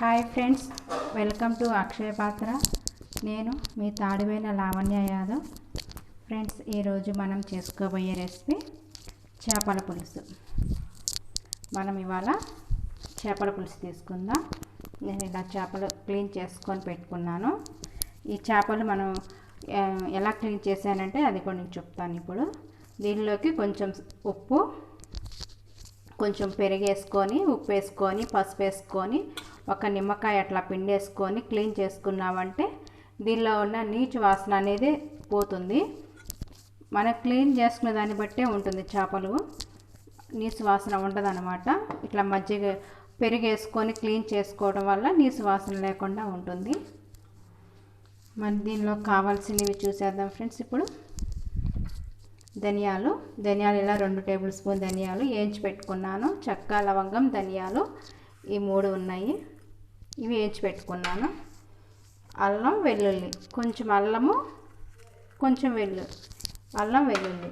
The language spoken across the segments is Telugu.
హాయ్ ఫ్రెండ్స్, వెల్కమ్ టు అక్షయ పాత్ర. నేను మీ తాడిబోయిన లావణ్య యాదవ్. ఫ్రెండ్స్, ఈరోజు మనం చేసుకోబోయే రెసిపీ చేపల పులుసు. మనం ఇవాళ చేపల పులుసు తీసుకుందాం. నేను ఇలా చేపలు క్లీన్ చేసుకొని పెట్టుకున్నాను. ఈ చేపలు మనం ఎలా క్లీన్ చేశానంటే అది కూడా నేను చెప్తాను ఇప్పుడు. దీనిలోకి కొంచెం ఉప్పు, కొంచెం పెరుగు వేసుకొని, ఉప్పు వేసుకొని, పసుపు వేసుకొని, ఒక నిమ్మకాయ అట్లా పిండేసుకొని క్లీన్ చేసుకున్నామంటే దీనిలో ఉన్న నీచు వాసన అనేది పోతుంది. మనం క్లీన్ చేసుకునే దాన్ని బట్టే ఉంటుంది. చేపలు నీసు వాసన ఉండదన్నమాట. ఇట్లా మజ్జిగ పెరుగు వేసుకొని క్లీన్ చేసుకోవడం వల్ల నీసు వాసన లేకుండా ఉంటుంది. మరి దీనిలో కావాల్సినవి చూసేద్దాం ఫ్రెండ్స్. ఇప్పుడు ధనియాలు ఇలా 2 టేబుల్ స్పూన్ ధనియాలు వేయించి పెట్టుకున్నాను. చెక్క, లవంగం, ధనియాలు ఈ 3 ఉన్నాయి. ఇవి వేయించి పెట్టుకున్నాను. అల్లం, వెల్లుల్లి, కొంచెం అల్లము, కొంచెం అల్లం, వెల్లుల్లి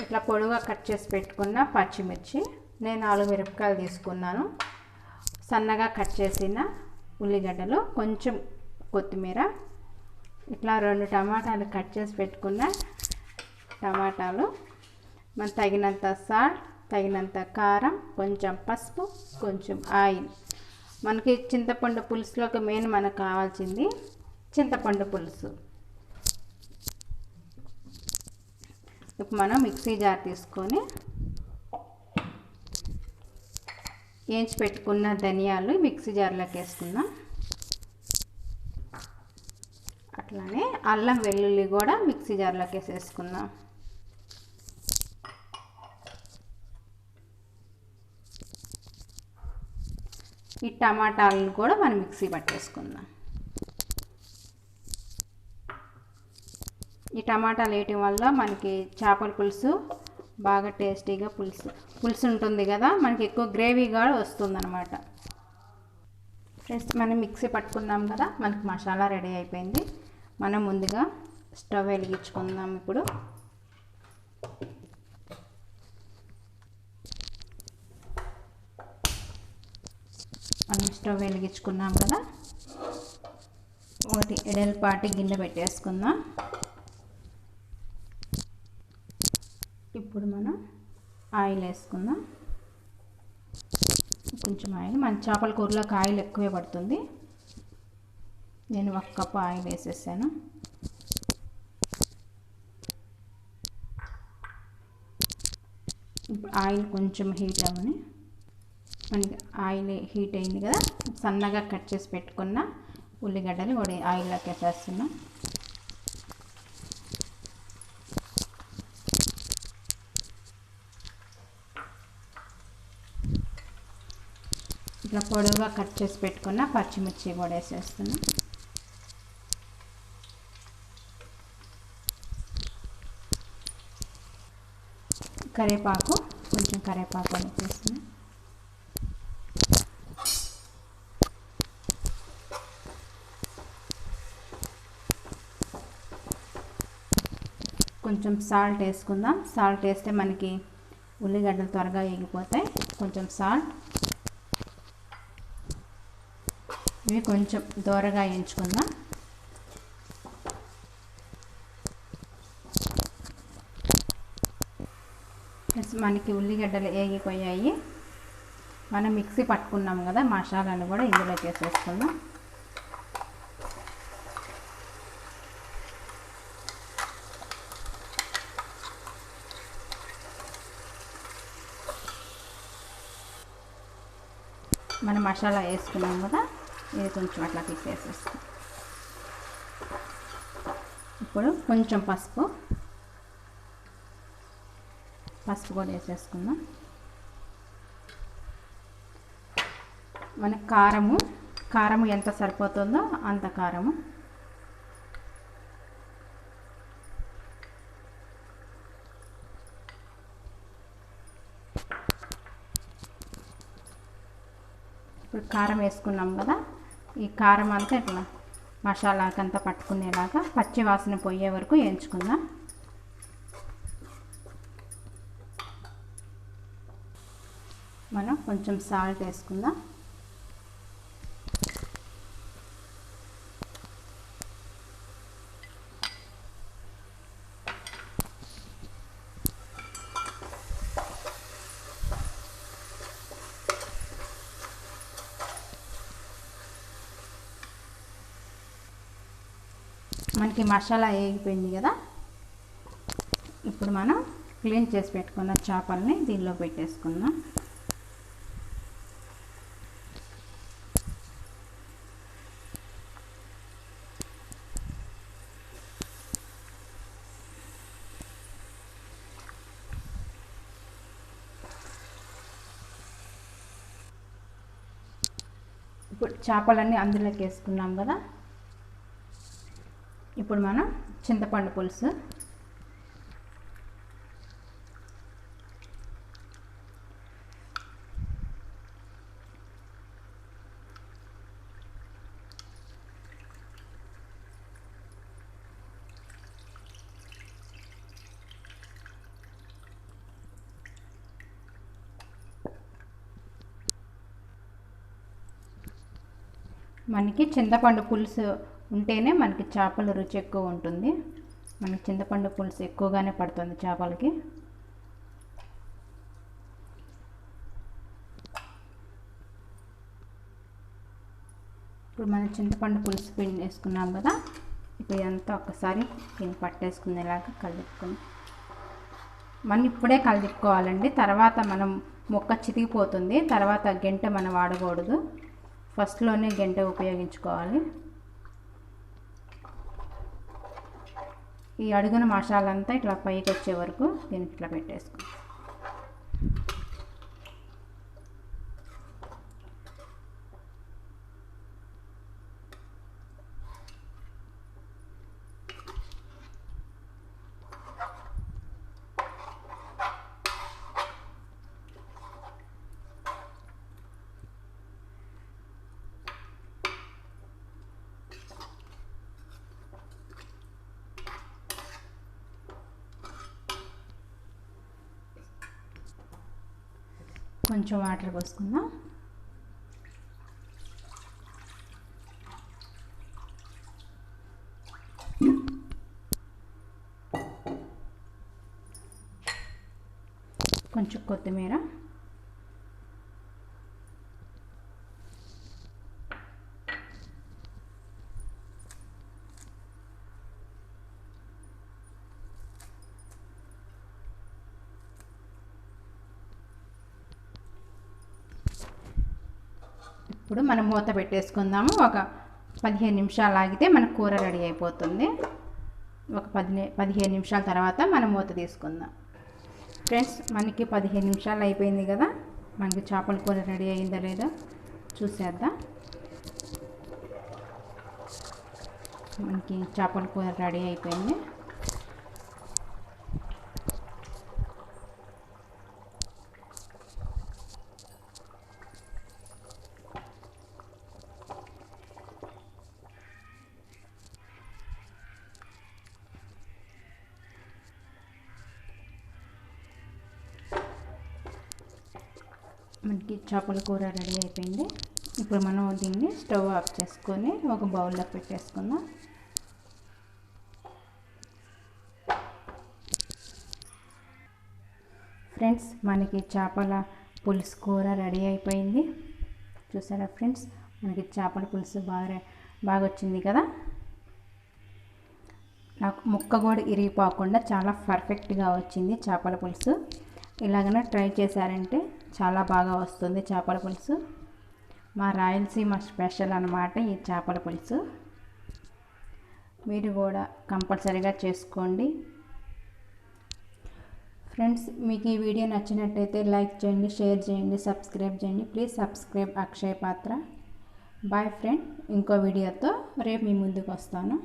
ఇట్లా పొడుగా కట్ చేసి పెట్టుకున్న పచ్చిమిర్చి, నేను 4 మిరపకాయలు తీసుకున్నాను. సన్నగా కట్ చేసిన ఉల్లిగడ్డలు, కొంచెం కొత్తిమీర, ఇట్లా 2 టమాటాలు కట్ చేసి పెట్టుకున్న టమాటాలు, మన తగినంత సాల్ట్, తగినంత కారం, కొంచెం పసుపు, కొంచెం ఆయిల్. మనకి చింతపండు పులుసులోకి మెయిన్ మనకు కావాల్సింది చింతపండు పులుసు. ఇప్పుడు మనం మిక్సీ జార్ తీసుకొని వేయించి పెట్టుకున్న ధనియాలు మిక్సీ జార్లోకి వేసుకుందాం. అట్లానే అల్లం, వెల్లుల్లి కూడా మిక్సీ జార్లోకి వేసేసుకుందాం. ఈ టమాటాలను కూడా మనం మిక్సీ పట్టేసుకుందాం. ఈ టమాటాలు వేయటం వల్ల మనకి చేపల పులుసు బాగా టేస్టీగా పులుసు ఉంటుంది కదా, మనకి ఎక్కువ గ్రేవీగా వస్తుందన్నమాట. ఫ్రెండ్స్, మనం మిక్సీ పట్టుకున్నాం కదా, మనకి మసాలా రెడీ అయిపోయింది. మనం ముందుగా స్టవ్ వెలిగించుకుందాం. ఇప్పుడు మనం స్టవ్ వెలిగించుకున్నాం కదా, ఒకటి ఎడల్పాటి గిన్నె పెట్టేసుకుందాం. ఇప్పుడు మనం ఆయిల్ వేసుకుందాం. కొంచెం ఆయిల్, మన చేపల కూరలోకి ఆయిల్ ఎక్కువే పడుతుంది. నేను 1 కప్పు ఆయిల్ వేసేసాను. ఇప్పుడు ఆయిల్ కొంచెం హీట్ అవ్వని. మనకి ఆయిల్ హీట్ అయింది కదా, సన్నగా కట్ చేసి పెట్టుకున్న ఉల్లిగడ్డలు కూడా ఆయిల్లోకి వేసేస్తున్నాం. ఇట్లా పొడవుగా కట్ చేసి పెట్టుకున్న పచ్చిమిర్చి కూడా వేసేస్తున్నాం. కరివేపాకు, కొంచెం కరివేపాకు వేసేస్తున్నాం. కొంచెం సాల్ట్ వేసుకుందాం. సాల్ట్ వేస్తే మనకి ఉల్లిగడ్డలు త్వరగా వేగిపోతాయి. కొంచెం సాల్ట్. ఇవి కొంచెం దూరగా వేయించుకుందాం. మనకి ఉల్లిగడ్డలు వేగిపోయాయి. మనం మిక్సీ పట్టుకున్నాం కదా, మసాలాను కూడా ఇందులోకి వేసేసుకుందాం. మనం మసాలా వేసుకున్నాం కదా, ఇది కొంచెం అట్లా తిప్పేసేస్తాం. ఇప్పుడు కొంచెం పసుపు కూడా వేసేసుకుందాం. మన కారము ఎంత సరిపోతుందో అంత కారము. ఇప్పుడు కారం వేసుకున్నాం కదా, ఈ కారం అంతా ఇట్లా మసాలాకంతా పట్టుకునేలాగా పచ్చి వాసన పోయే వరకు వేయించుకుందాం. మనం కొంచెం సాల్ట్ వేసుకుందాం. మనకి మసాలా వేగిపోయింది కదా. ఇప్పుడు మనం క్లీన్ చేసి పెట్టుకున్న చేపల్ని దీనిలో పెట్టేసుకుందాం. ఇప్పుడు చేపలన్నీ అందులోకి వేసుకున్నాం కదా. ఇప్పుడు మనం చింతపండు పులుసు, మనకి చింతపండు పులుసు ఉంటేనే మనకి చేపల రుచి ఎక్కువ ఉంటుంది. మనకి చింతపండు పులుసు ఎక్కువగానే పడుతుంది చేపలకి. ఇప్పుడు మనం చింతపండు పులుసు పిండి వేసుకున్నాం కదా. ఇప్పుడు ఇదంతా ఒక్కసారి దీన్ని పట్టేసుకునేలాగా కలుపుకొని మనం ఇప్పుడే కలుపుకోవాలండి. తర్వాత మనం ముక్క చితికిపోతుంది. తర్వాత గెంటె మనం వాడకూడదు, ఫస్ట్లోనే గెంటె ఉపయోగించుకోవాలి. ఈ అడుగున మసాలా అంతా ఇట్లా పైకి వచ్చే వరకు దీనికి ఇట్లా పెట్టేసుకో. కొంచెం వాటర్ పోసుకుందాం. కొంచెం కొత్తిమీర, ఇప్పుడు మనం మూత పెట్టేసుకుందాము. ఒక 15 నిమిషాలు ఆగితే మన కూర రెడీ అయిపోతుంది. ఒక 15 నిమిషాల తర్వాత మనం మూత తీసుకుందాం. ఫ్రెండ్స్, మనకి 15 నిమిషాలు అయిపోయింది కదా. మనకి చేపల కూర రెడీ అయిందా లేదా చూసేద్దాం. మనకి చేపల కూర రెడీ అయిపోయింది. మనకి చేపల కూర రెడీ అయిపోయింది. ఇప్పుడు మనం దీన్ని స్టవ్ ఆఫ్ చేసుకొని ఒక బౌల్లో పెట్టేసుకుందాం. ఫ్రెండ్స్, మనకి చేపల పులుసు కూర రెడీ అయిపోయింది. చూసారా ఫ్రెండ్స్, మనకి చేపల పులుసు బాగా వచ్చింది కదా. నాకు ముక్క కూడా ఇరిగిపోకుండా చాలా పర్ఫెక్ట్గా వచ్చింది చేపల పులుసు. ఇలాగనే ట్రై చేశారంటే చాలా బాగా వస్తుంది చేపల పులుసు. మా రాయలసీమ స్పెషల్ అన్నమాట ఈ చేపల పులుసు. మీరు కూడా కంపల్సరీగా చేసుకోండి. ఫ్రెండ్స్, మీకు ఈ వీడియో నచ్చినట్టయితే లైక్ చేయండి, షేర్ చేయండి, సబ్స్క్రైబ్ చేయండి. ప్లీజ్ సబ్స్క్రైబ్ అక్షయ పాత్ర. Boy friend. ఇంకో వీడియోతో రేపు మీ ముందుకు వస్తాను.